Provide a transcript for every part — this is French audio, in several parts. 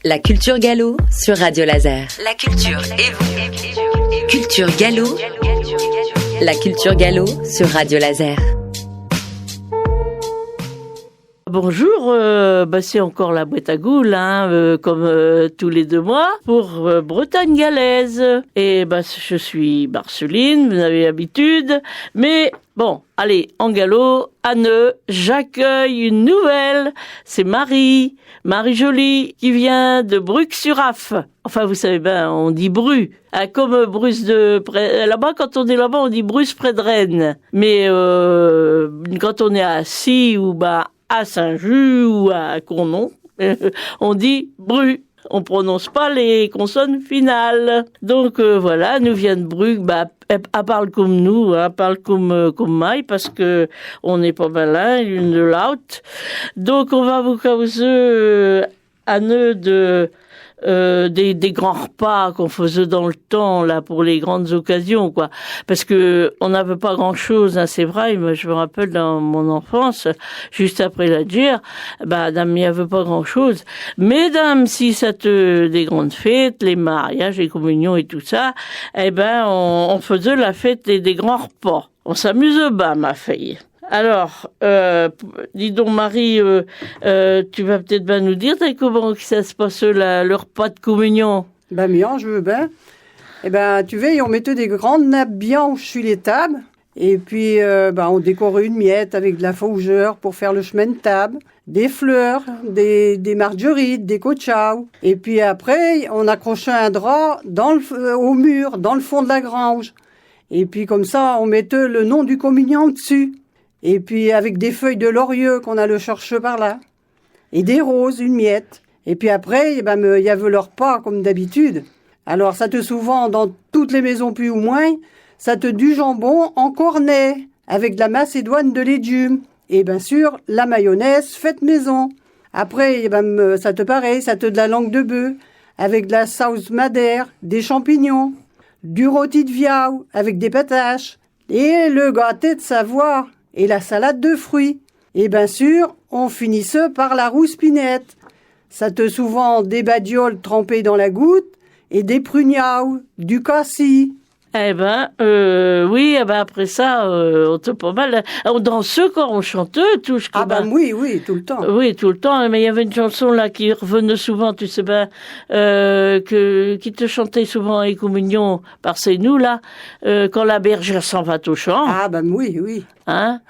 La culture gallo sur Radio Laser. La culture et vous. Culture gallo. La culture gallo sur Radio Laser. Bonjour, c'est encore la boîte à goule, comme tous les 2 mois, pour Bretagne Galaise. Et je suis Marceline, vous avez l'habitude. Mais bon, allez, en gallo, à Neu, j'accueille une nouvelle. C'est Marie Jolie, qui vient de Bruc-sur-Aff. Enfin, vous savez bien, on dit Bru. Comme Bruce là-bas, quand on est là-bas, on dit Bruce près de Rennes. Mais quand on est à Assis ou à Saint-Just ou à Cournon, on dit Bru. On prononce pas les consonnes finales. Donc voilà, nous vient de Bruc. Elle parle comme nous, elle parle comme moi, parce que on est pas malin l'une de l'autre. Donc on va vous causer à Neu des grands repas qu'on faisait dans le temps là pour les grandes occasions, quoi, parce que on n'avait pas grand chose, c'est vrai. Moi je me rappelle dans mon enfance, juste après la guerre, dame, il n'y avait pas grand chose, mais dame, si ça des grandes fêtes, les mariages, les communions et tout ça, on faisait la fête des grands repas. On s'amuse ma fille. Alors, dis donc Marie, tu vas peut-être nous dire comment ça se passe le repas de communion. Bien, je veux bien. Tu vois, on mettait des grandes nappes blanches sur les tables. Et puis, on décorait une miette avec de la fougère pour faire le chemin de table. Des fleurs, des marguerites, des cochaux. Et puis après, on accrochait un drap au mur, dans le fond de la grange. Et puis comme ça, on mettait le nom du communiant dessus. Et puis avec des feuilles de laurier qu'on allait chercher par là. Et des roses, une miette. Et puis après, il y avait le repas comme d'habitude. Alors ça te souvent, dans toutes les maisons plus ou moins, ça te du jambon en cornet, avec de la macédoine de légumes. Et bien sûr, la mayonnaise faite maison. Après, ça te pareil, ça te de la langue de bœuf, avec de la sauce madère, des champignons, du rôti de viande, avec des pataches, et le gâté de Savoie. Et la salade de fruits. Et bien sûr, on finissait par la rouspinette. Ça te souvent des badioles trempées dans la goutte et des pruniaux, du cassis. Oui, après ça, on était pas mal. On dansait quand on chantait, tout. Oui, tout le temps. Oui, tout le temps. Mais il y avait une chanson là qui revenait souvent, tu sais qui te chantait souvent à communion par ces nous là, quand la bergère s'en va au champ. Oui. Hein?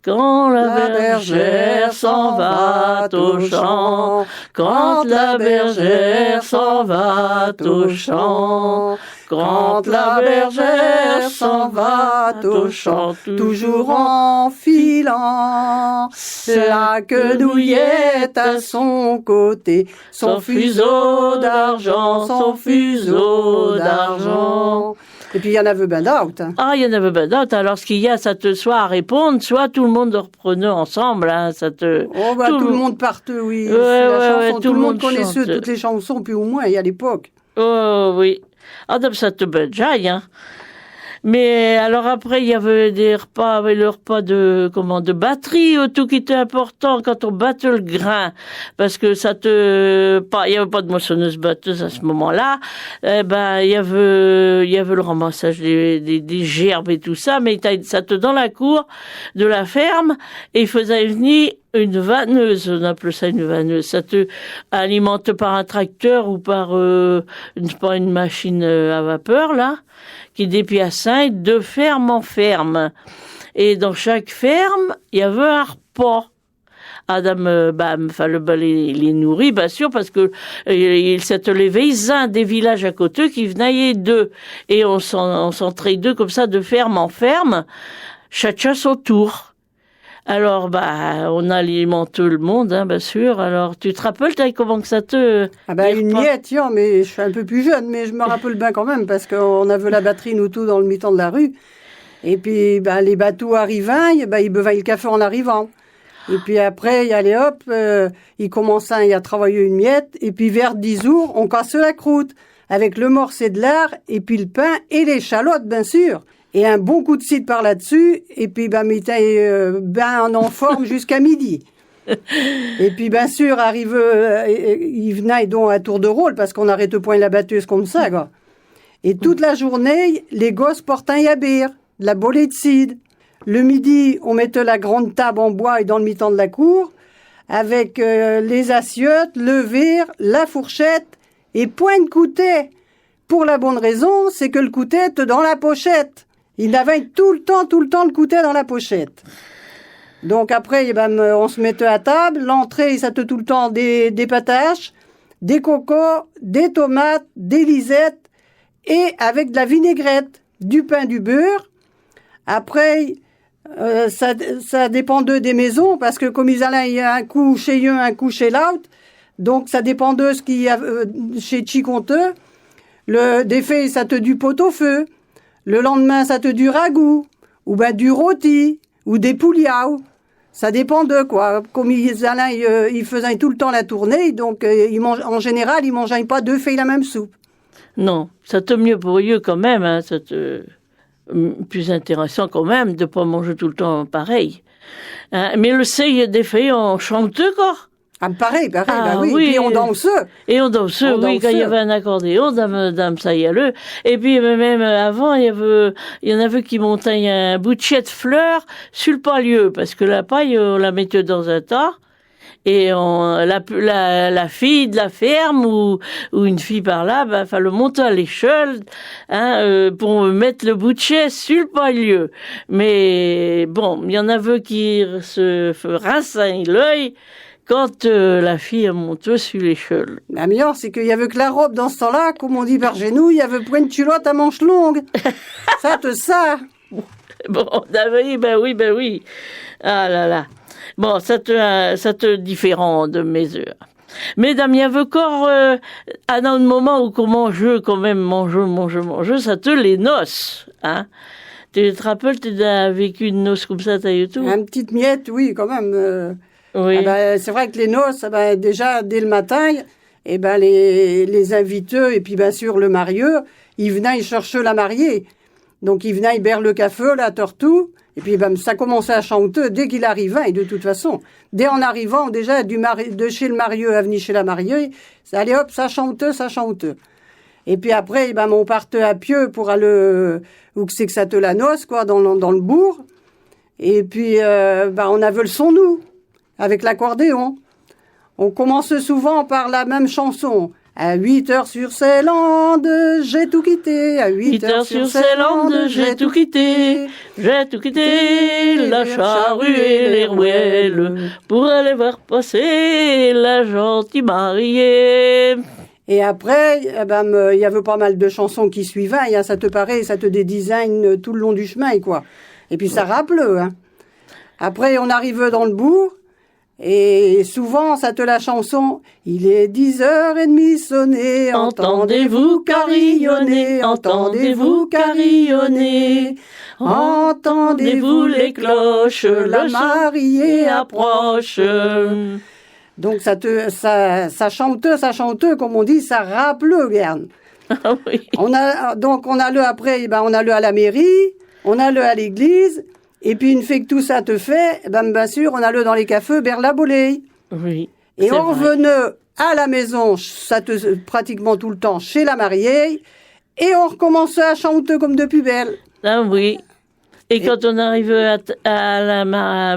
Quand la bergère s'en va au champ, quand la bergère s'en va au champ, quand la bergère s'en va au champ, toujours en filant, la quenouillette à son côté, son fuseau d'argent, son fuseau d'argent. Et puis il y en avait ben d'autres. Il y en avait ben d'autres. Alors ce qu'il y a, ça te soit à répondre, soit tout le monde reprenait ensemble. Tout le monde partait, oui. Tout le monde connaissait toutes les chansons, puis au moins, à l'époque. Oh oui. Donc ça te béjaille, Mais alors après, il y avait le repas de batterie, tout qui était important quand on battait le grain, parce que il y avait pas de moissonneuse batteuse à ce moment-là. Il y avait le ramassage des gerbes et tout ça, mais ça te dans la cour de la ferme et il faisait venir une vanneuse, on appelle ça une vanneuse. Ça te alimente par un tracteur ou par une machine à vapeur là, qui dépiaçait de ferme en ferme. Et dans chaque ferme, il y avait un repas. Adam, fallait les nourrir, bien sûr, parce que c'était les paysans des villages à côté qui venaient d'eux. Et on s'entrait d'eux comme ça, de ferme en ferme, chacun son tour. Alors, on alimente tout le monde, bien sûr. Alors, tu te rappelles, comment que ça te... une miette, mais je suis un peu plus jeune, mais je me rappelle bien quand même, parce qu'on avait la batterie, nous, tous, dans le mi-temps de la rue. Et puis, les bateaux arrivaient, ils buvaient le café en arrivant. Et puis après, allez hop, ils commençaient à travailler une miette, et puis vers 10 jours, on cassait la croûte, avec le morceau de lard, et puis le pain, et l'échalote, bien sûr. Et un bon coup de cidre par là-dessus, et puis, m'était en forme jusqu'à midi. Et puis, bien sûr, arrive, il venait donc à tour de rôle, parce qu'on n'arrête point la batteuse comme ça, quoi. Et toute la journée, les gosses portent un yabir, de la bolée de cidre. Le midi, on mettait la grande table en bois et dans le mi-temps de la cour, avec les assiettes, le verre, la fourchette et point de coutet. Pour la bonne raison, c'est que le coutet était dans la pochette. Il avait tout le temps le coutet dans la pochette. Donc après, on se mettait à table. L'entrée, ça était tout le temps des pataches, des cocos, des tomates, des lisettes et avec de la vinaigrette, du pain, du beurre. Après, ça dépendait des maisons, parce que comme ils allaient, il y a un coup chez eux, un coup chez l'autre. Donc, ça dépendait de ce qu'il y a chez Chiconteux. Des faits, ça te du pot-au-feu. Le lendemain, ça te du ragoût, ou ben du rôti, ou des pouliaos. Ça dépendait, quoi. Comme ils allaient, ils faisaient tout le temps la tournée, donc en général, ils mangeaient pas deux feuilles la même soupe. Non, ça te mieux pour eux quand même, hein, ça te... plus intéressant quand même de pas manger tout le temps pareil. Mais le seuil des feuilles, on chante quoi. Ah, pareil, bah oui. Et puis on danse. Et on danse, oui, quand il y avait un accordéon, dame ça y allait. Et puis même avant, il y en avait qui montaient un bouchet de fleurs sur le palier, parce que la paille, on la mettait dans un tas. Et la fille de la ferme ou une fille par là, fallait monter à l'échelle, pour mettre le bouchet sur le palier. Mais bon, il y en avait qui se rinçaient l'œil quand la fille a monté sur l'échelle. La meilleure, c'est qu'il y avait que la robe dans ce temps-là, comme on dit par genou, il y avait point de culotte à manches longues. ça. Bon, oui. Ah là là. Bon, ça te différent de mes heures. Mesdames, il y avait encore, dans le moment où on mangeait, quand même, manger, ça te les noces, hein. Tu te rappelles, tu as vécu une noce comme ça, t'as eu tout? Une petite miette, oui, quand même. Oui. C'est vrai que les noces, déjà, dès le matin, les invités, et puis bien sûr le marieux, ils venaient chercher la mariée. Donc ils venaient boire le café, la tortue. Et puis, ça commençait à chanter dès qu'il arrivait, et de toute façon. Dès en arrivant, déjà, de chez le marieux à venir chez la mariée, ça allait hop, ça chante. Et puis après, on partait à pied pour aller, où c'est que ça te la noce, quoi, dans le bourg. Et puis, on avait le son, nous, avec l'accordéon. On commence souvent par la même chanson. À 8 heures sur ces landes, j'ai tout quitté. À 8 heures sur ces landes, j'ai tout quitté. J'ai tout quitté, la charrue et les rouelles, pour aller voir passer la gentille mariée. Et après, il y avait pas mal de chansons qui suivaient. Ça te dédesign tout le long du chemin, quoi. Et puis ça rappelait, hein. Après, on arrive dans le bourg. Et souvent, ça te la chanson. Il est 10h30 sonné, entendez-vous carillonner, entendez-vous carillonner, entendez-vous les cloches, la mariée approche. Donc ça chante, comme on dit, ça rappelle, regarde. Ah oui. On a le après, on a le à la mairie, on a le à l'église. Et puis, une fois que tout ça te fait, bien sûr, on allait dans les cafés, vers la bolée. Oui. Et on revenait à la maison, pratiquement tout le temps, chez la mariée, et on recommençait à chanter comme de plus belle. Ah oui. Et quand on arrivait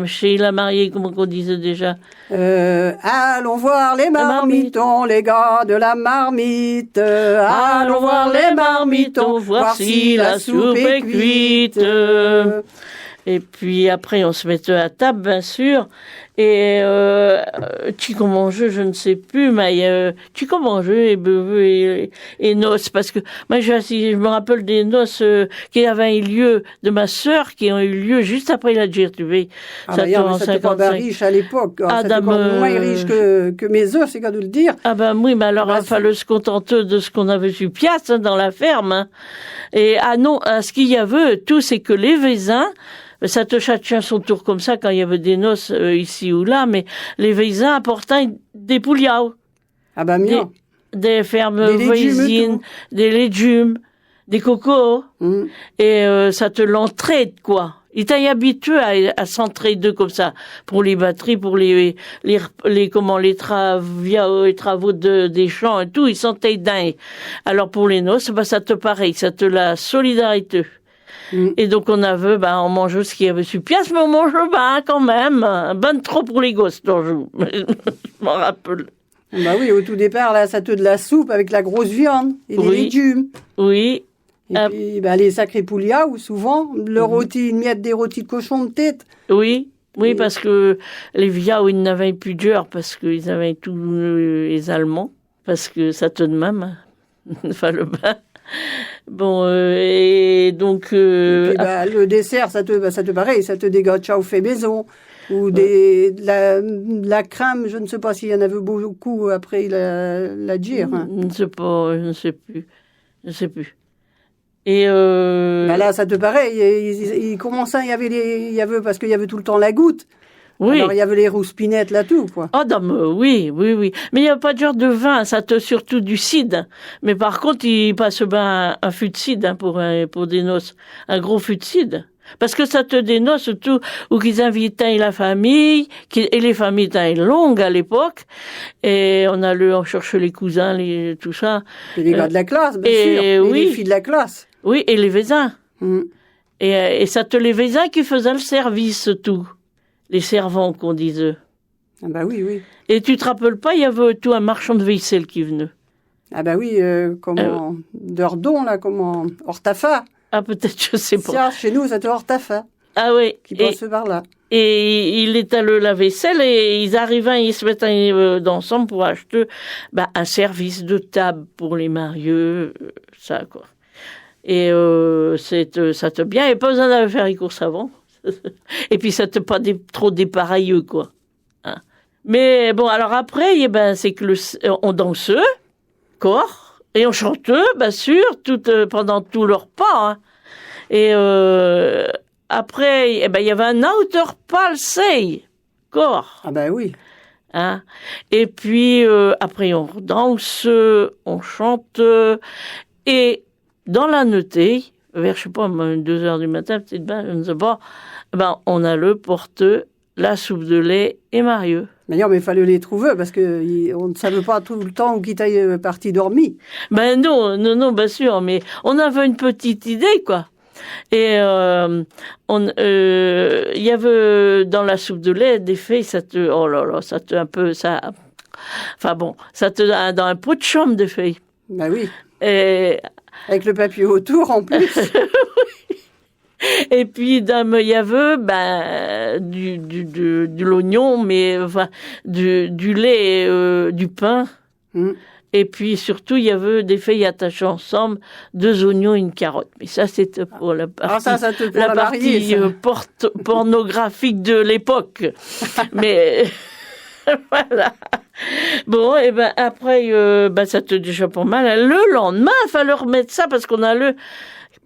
chez la mariée, comment on disait déjà? Allons voir les marmitons, les gars de la marmite. Allons voir les marmitons, voir si la soupe est cuite. Et puis après, on se mettait à table, bien sûr. Et tu mangeais, je ne sais plus, mais tu mangeais et buvais et noces. Parce que moi, je me rappelle des noces qui avaient eu lieu de ma sœur, qui ont eu lieu juste après la Gertrude. Ça n'était pas riche à l'époque. C'était encore moins riche que mes œufs, c'est qu'à nous le dire. Ah ben oui, mais alors il fallait se contenter de ce qu'on avait sur pièce dans la ferme. Hein. Et ce qu'il y avait, tout, c'est que les voisins, ça te chacun son tour comme ça quand il y avait des noces ici ou là, mais les voisins apportaient des pouliaos. Ah bah mieux. Des fermes voisines, des légumes, des cocos. Et ça te l'entraide, quoi. Il t'a habitué à s'entraider comme ça pour les batteries, pour les travaux des champs et tout. Il s'entraide. Alors pour les noces, ça te pareil, ça te la solidarité. Et donc on on mange ce qu'il y avait sur pièce, mais on mange quand même. Ben trop pour les gosses, je m'en rappelle. Bah oui, au tout départ, là, ça te de la soupe avec la grosse viande et des légumes. Oui. Et puis, les sacrés poulias, ou souvent, le rôti, une miette des rôtis de cochon de tête. Oui, parce que les viaos, ils n'avaient plus d'heure, parce qu'ils avaient tous les Allemands, parce que ça te de même, enfin le bain. Bon, et donc... et puis, le dessert, ça te pareil, ça te des gâteaux fait maison, ou la crème, je ne sais pas s'il y en avait beaucoup après la gire. Hein. Je ne sais pas, je ne sais plus. Et là, ça te pareil, il commençait, il y avait parce qu'il y avait tout le temps la goutte. Oui. Alors, il y avait les rouspinettes, là, tout, quoi. Oh, non, mais oui. Mais il n'y a pas de genre de vin, ça te surtout du cidre. Mais par contre, il passe un fût de cidre pour des noces. Un gros fût de cidre. Parce que ça te dénoce surtout où qu'ils invitaient la famille, et les familles étaient longues à l'époque, et on cherchait les cousins, tout ça. Et les gars de la classe, bien sûr. Et les filles de la classe. Oui, et les vézins. Et ça te les vézins qui faisaient le service, tout. Les servants, qu'on disait. Ah bah oui. Et tu te rappelles pas, il y avait tout un marchand de vaisselle qui venait. Ah bah oui, d'Ordon, là, Hortafa. Ah, peut-être, je sais pas. Ça, chez nous, c'était Hortafa. Ah oui. Qui passe par là. Et il étalait la vaisselle et ils arrivaient, ils se mettaient ensemble pour acheter un service de table pour les mariés, ça, quoi. Et ça te bien, et pas besoin d'aller faire les courses avant. Et puis ça te pas trop dépareilleux, quoi. Hein. Mais bon, alors après, c'est que on dansait, corps, et on chantait, bien sûr, pendant tout le repas. Hein. Et après, il y avait un autre palsei, corps. Ah ben oui. Hein. Et puis après, on danse, on chante, et dans la nuitée, vers, je sais pas, 2h du matin, peut-être je ne sais pas, on a le porte, la soupe de lait et Marieux. D'ailleurs, mais il fallait les trouver parce qu'on ne savait pas tout le temps où qui était parti dormi. Non, bien sûr, mais on avait une petite idée, quoi. Et il y avait dans la soupe de lait des feuilles, ça te un peu, ça, enfin bon, ça te dans un pot de chambre des feuilles. Ben oui. Et avec le papier autour, en plus. Et puis, il y avait de l'oignon, mais enfin, du lait, du pain. Et puis, surtout, il y avait des feuilles attachées ensemble, 2 oignons et une carotte. Mais ça, c'était pour la partie pornographique de l'époque. Mais... voilà. Bon, et après, ça te déjà pas mal. Le lendemain, il fallait remettre ça parce qu'on a le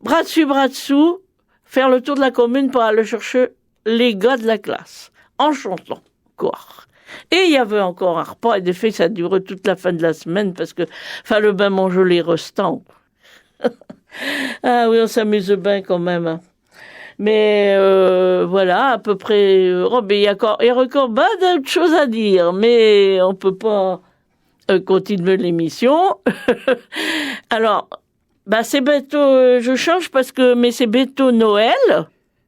bras dessous, faire le tour de la commune pour aller chercher les gars de la classe, en chantant, encore. Et il y avait encore un repas, et des faits, ça durait toute la fin de la semaine parce que fallait bien manger les restants. Ah oui, on s'amuse bien quand même. Hein. Mais voilà, à peu près. Il y a encore d'autres choses à dire, mais on peut pas continuer l'émission. Alors, c'est bientôt. Je change mais c'est bientôt Noël,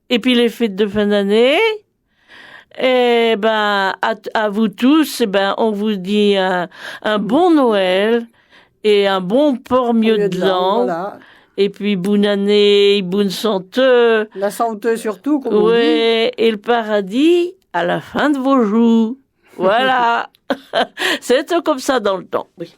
et puis les fêtes de fin d'année. Et à vous tous, on vous dit un bon Noël et un bon port mieux de l'an. Voilà. Et puis, bonne année, bonne santé. La santé surtout, comme on dit. Et le paradis à la fin de vos jours. Voilà. C'est comme ça dans le temps, oui.